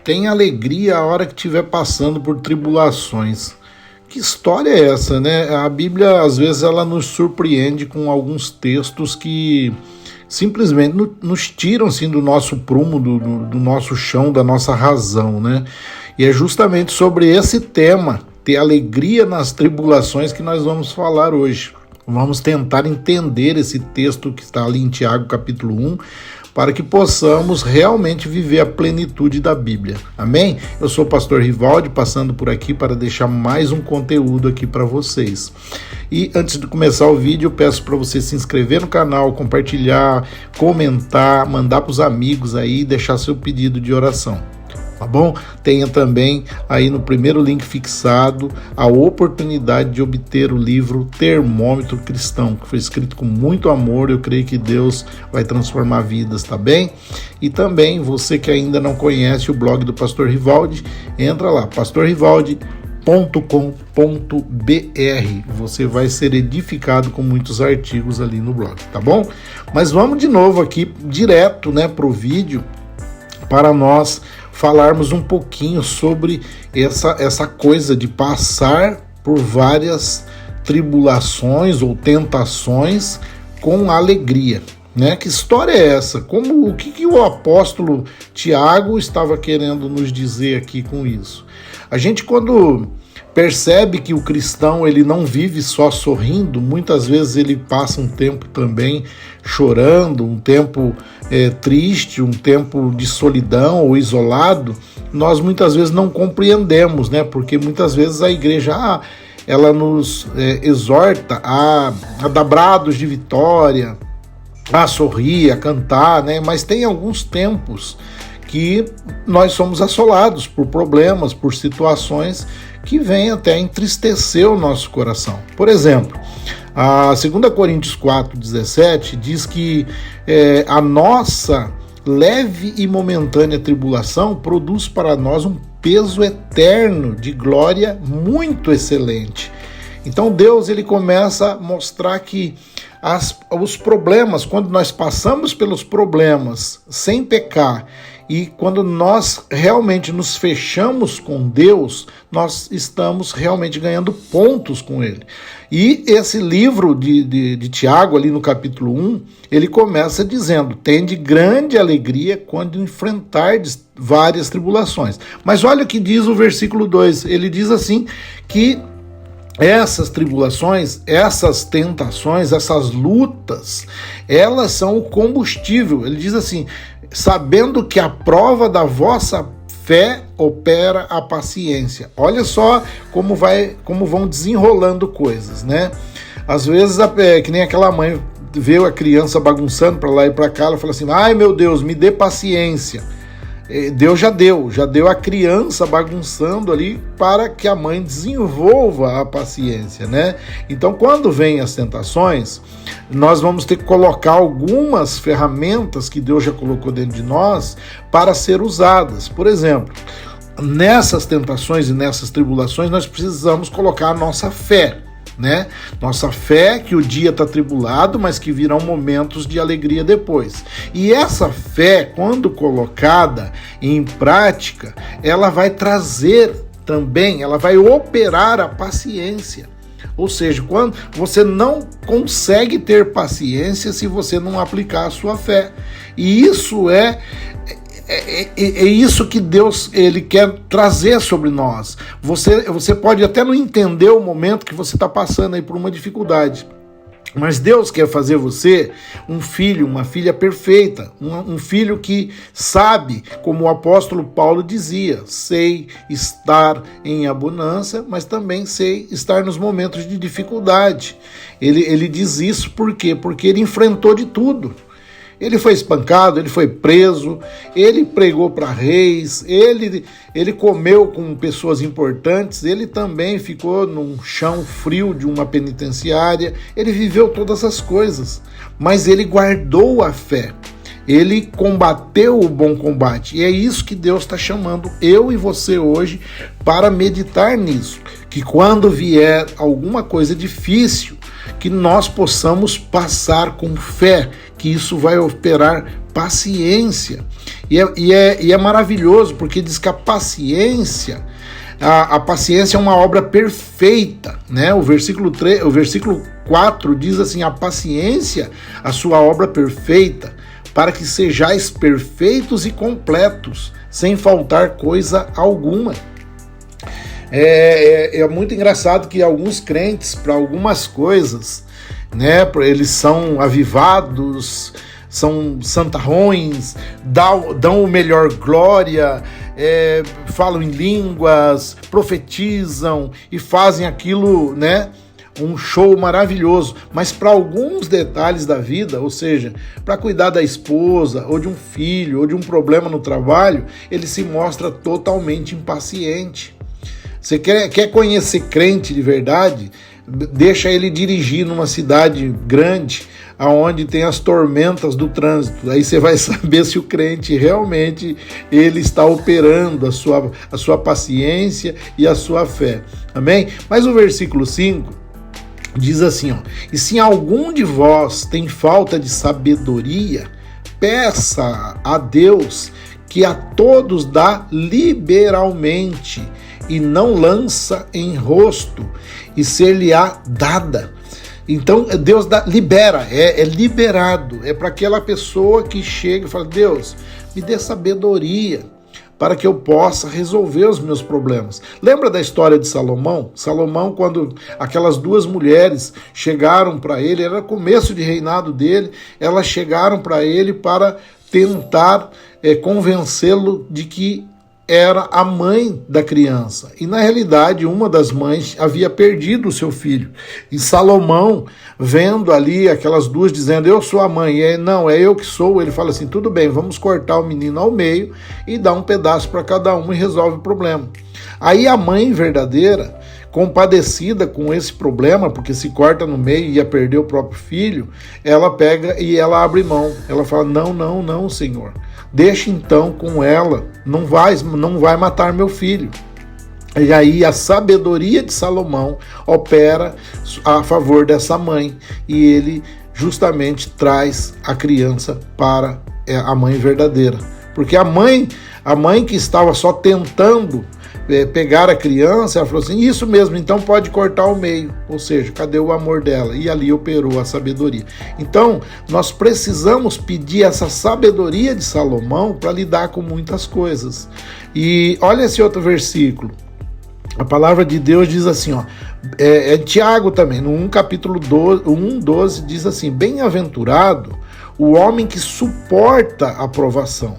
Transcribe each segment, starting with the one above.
Tenha alegria a hora que estiver passando por tribulações. Que história é essa, né? A Bíblia, às vezes, ela nos surpreende com alguns textos que simplesmente nos tiram assim, do nosso prumo, do nosso chão, da nossa razão, né? E é justamente sobre esse tema, ter alegria nas tribulações, que nós vamos falar hoje. Vamos tentar entender esse texto que está ali em Tiago, capítulo 1, para que possamos realmente viver a plenitude da Bíblia. Amém? Eu sou o pastor Rivaldi, passando por aqui para deixar mais um conteúdo aqui para vocês. E antes de começar o vídeo, eu peço para você se inscrever no canal, compartilhar, comentar, mandar para os amigos aí, deixar seu pedido de oração. Tá bom? Tenha também aí no primeiro link fixado a oportunidade de obter o livro Termômetro Cristão, que foi escrito com muito amor. Eu creio que Deus vai transformar vidas, tá bem? E também, você que ainda não conhece o blog do Pastor Rivaldi, entra lá, pastorrivaldi.com.br. Você vai ser edificado com muitos artigos ali no blog, tá bom? Mas vamos de novo aqui, direto, né, pro vídeo, para nós falarmos um pouquinho sobre essa coisa de passar por várias tribulações ou tentações com alegria, né? Que história é essa? O que o apóstolo Tiago estava querendo nos dizer aqui com isso? A gente, quando percebe que o cristão ele não vive só sorrindo, muitas vezes ele passa um tempo também chorando, um tempo triste, um tempo de solidão ou isolado. Nós muitas vezes não compreendemos, né? Porque muitas vezes a igreja ela nos exorta a dar brados de vitória, a sorrir, a cantar, né? Mas tem alguns tempos que nós somos assolados por problemas, por situações que vêm até entristecer o nosso coração. Por exemplo, a 2 Coríntios 4,17 diz que a nossa leve e momentânea tribulação produz para nós um peso eterno de glória muito excelente. Então Deus ele começa a mostrar que os problemas, quando nós passamos pelos problemas sem pecar, e quando nós realmente nos fechamos com Deus, nós estamos realmente ganhando pontos com Ele. E esse livro de Tiago, ali no capítulo 1, ele começa dizendo: tende grande alegria quando enfrentardes várias tribulações. Mas olha o que diz o versículo 2, ele diz assim, que essas tribulações, essas tentações, essas lutas, elas são o combustível. Ele diz assim: sabendo que a prova da vossa fé opera a paciência. Olha só como vão desenrolando coisas, né? Às vezes, que nem aquela mãe vê a criança bagunçando para lá e para cá, ela fala assim: ai meu Deus, me dê paciência. Deus já deu a criança bagunçando ali para que a mãe desenvolva a paciência, né? Então, quando vem as tentações, nós vamos ter que colocar algumas ferramentas que Deus já colocou dentro de nós para ser usadas. Por exemplo, nessas tentações e nessas tribulações, nós precisamos colocar a nossa fé, né? Nossa fé que o dia está tribulado, mas que virão momentos de alegria depois. E essa fé, quando colocada em prática, ela vai trazer também, ela vai operar a paciência. Ou seja, quando você não consegue ter paciência se você não aplicar a sua fé. E isso é isso que Deus ele quer trazer sobre nós. Você pode até não entender o momento que você está passando aí por uma dificuldade, mas Deus quer fazer você um filho, uma filha perfeita, um filho que sabe, como o apóstolo Paulo dizia: sei estar em abundância, mas também sei estar nos momentos de dificuldade. Ele diz isso por quê? Porque ele enfrentou de tudo. Ele foi espancado, ele foi preso, ele pregou para reis, ele comeu com pessoas importantes, ele também ficou num chão frio de uma penitenciária, ele viveu todas as coisas, mas ele guardou a fé, ele combateu o bom combate, e é isso que Deus está chamando eu e você hoje para meditar nisso, que quando vier alguma coisa difícil, que nós possamos passar com fé, que isso vai operar paciência. E é maravilhoso, porque diz que a paciência é uma obra perfeita, né? O versículo 4 diz assim: a paciência, a sua obra perfeita, para que sejais perfeitos e completos, sem faltar coisa alguma. É muito engraçado que alguns crentes, para algumas coisas, né, eles são avivados, são santarrões, dão o melhor glória, falam em línguas, profetizam e fazem aquilo, né, um show maravilhoso, mas para alguns detalhes da vida, ou seja, para cuidar da esposa, ou de um filho, ou de um problema no trabalho, ele se mostra totalmente impaciente. Você quer conhecer crente de verdade? Deixa ele dirigir numa cidade grande, aonde tem as tormentas do trânsito. Aí você vai saber se o crente realmente ele está operando a sua paciência e a sua fé. Amém? Mas o versículo 5 diz assim, ó: e se algum de vós tem falta de sabedoria, peça a Deus, que a todos dá liberalmente, e não lança em rosto, e ser-lhe-á dada. Então Deus libera, é liberado, é para aquela pessoa que chega e fala: Deus, me dê sabedoria para que eu possa resolver os meus problemas. Lembra da história de Salomão? Salomão, quando aquelas duas mulheres chegaram para ele, era começo de reinado dele, elas chegaram para ele para tentar convencê-lo de que era a mãe da criança. E na realidade, uma das mães havia perdido o seu filho. E Salomão, vendo ali aquelas duas dizendo: eu sou a mãe, e não, é eu que sou, ele fala assim: tudo bem, vamos cortar o menino ao meio e dar um pedaço para cada um e resolve o problema. Aí a mãe verdadeira, compadecida com esse problema, porque se corta no meio e ia perder o próprio filho, ela pega e ela abre mão. Ela fala: não, Senhor, deixa então com ela, não vai matar meu filho. E aí a sabedoria de Salomão opera a favor dessa mãe, e ele justamente traz a criança para a mãe verdadeira. Porque a mãe que estava só tentando pegar a criança, ela falou assim: isso mesmo, então pode cortar ao meio. Ou seja, cadê o amor dela? E ali operou a sabedoria. Então, nós precisamos pedir essa sabedoria de Salomão para lidar com muitas coisas. E olha esse outro versículo. A palavra de Deus diz assim, ó, Tiago também, no 1:12 diz assim: bem-aventurado o homem que suporta a provação,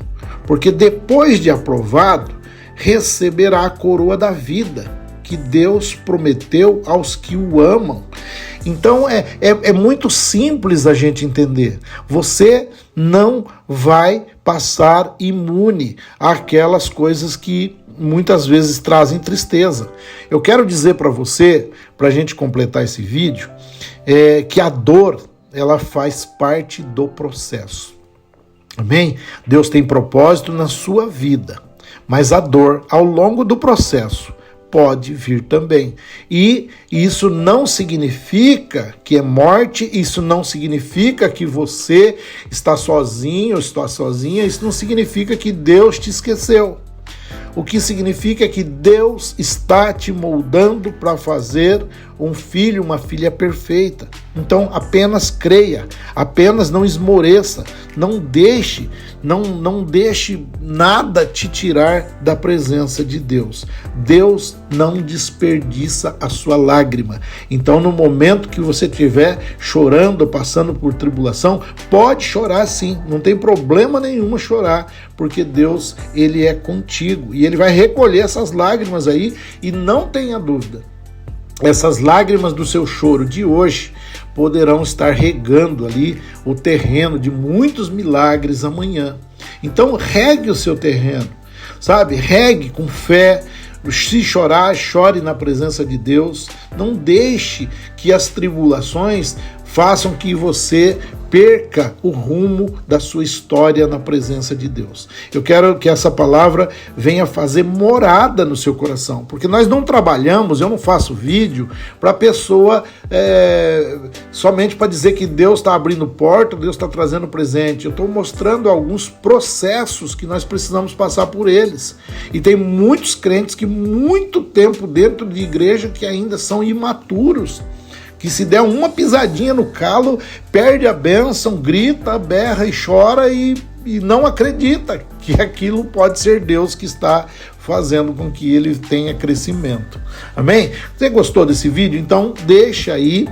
porque depois de aprovado, receberá a coroa da vida, que Deus prometeu aos que o amam. Então é muito simples a gente entender. Você não vai passar imune àquelas coisas que muitas vezes trazem tristeza. Eu quero dizer para você, para a gente completar esse vídeo, que a dor, ela faz parte do processo. Amém? Deus tem propósito na sua vida, mas a dor, ao longo do processo, pode vir também. E isso não significa que é morte, isso não significa que você está sozinho ou está sozinha, isso não significa que Deus te esqueceu. O que significa que Deus está te moldando para fazer um filho, uma filha perfeita. Então apenas creia, apenas não esmoreça, não deixe nada te tirar da presença de Deus. Deus não desperdiça a sua lágrima. Então no momento que você estiver chorando, passando por tribulação, pode chorar sim, não tem problema nenhum chorar, porque Deus, ele é contigo e ele vai recolher essas lágrimas aí, e não tenha dúvida, essas lágrimas do seu choro de hoje poderão estar regando ali o terreno de muitos milagres amanhã. Então regue o seu terreno, sabe? Regue com fé. Se chorar, chore na presença de Deus. Não deixe que as tribulações façam que você perca o rumo da sua história na presença de Deus. Eu quero que essa palavra venha fazer morada no seu coração, porque nós não trabalhamos, eu não faço vídeo para a pessoa somente para dizer que Deus está abrindo porta, Deus está trazendo presente. Eu estou mostrando alguns processos que nós precisamos passar por eles. E tem muitos crentes que muito tempo dentro de igreja que ainda são imaturos, que se der uma pisadinha no calo, perde a bênção, grita, berra e chora e não acredita que aquilo pode ser Deus que está fazendo com que ele tenha crescimento. Amém? Você gostou desse vídeo? Então deixa aí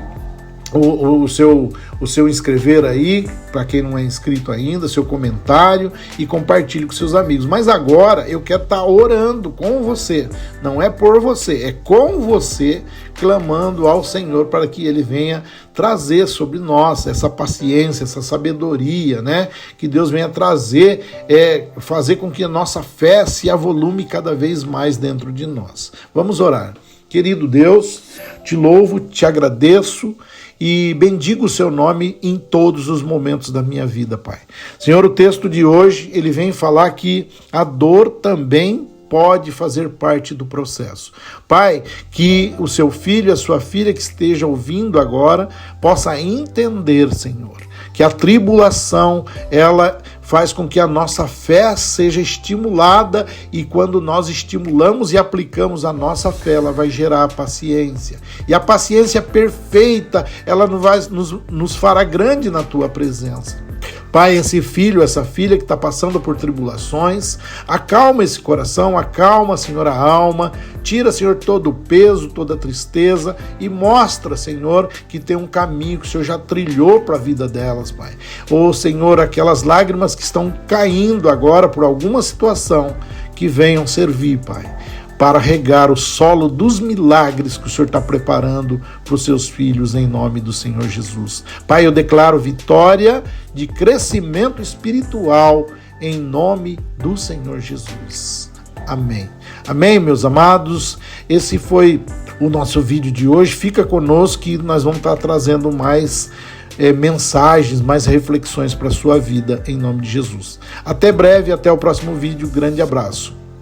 o seu inscrever aí, para quem não é inscrito ainda, seu comentário e compartilhe com seus amigos. Mas agora eu quero estar orando com você, não é por você, é com você, clamando ao Senhor para que Ele venha trazer sobre nós essa paciência, essa sabedoria, né? Que Deus venha trazer, fazer com que a nossa fé se avolume cada vez mais dentro de nós. Vamos orar. Querido Deus, te louvo, te agradeço e bendigo o seu nome em todos os momentos da minha vida, Pai. Senhor, o texto de hoje, ele vem falar que a dor também pode fazer parte do processo. Pai, que o seu filho, a sua filha que esteja ouvindo agora, possa entender, Senhor, que a tribulação, ela faz com que a nossa fé seja estimulada e quando nós estimulamos e aplicamos a nossa fé, ela vai gerar paciência. E a paciência perfeita, ela nos fará grande na tua presença. Pai, esse filho, essa filha que está passando por tribulações, acalma esse coração, acalma, Senhor, a alma, tira, Senhor, todo o peso, toda a tristeza e mostra, Senhor, que tem um caminho que o Senhor já trilhou para a vida delas, Pai. Ô, Senhor, aquelas lágrimas que estão caindo agora por alguma situação, que venham servir, Pai, para regar o solo dos milagres que o Senhor está preparando para os seus filhos em nome do Senhor Jesus. Pai, eu declaro vitória de crescimento espiritual em nome do Senhor Jesus. Amém. Amém, meus amados. Esse foi o nosso vídeo de hoje. Fica conosco que nós vamos estar trazendo mais mensagens, mais reflexões para a sua vida em nome de Jesus. Até breve, até o próximo vídeo. Grande abraço.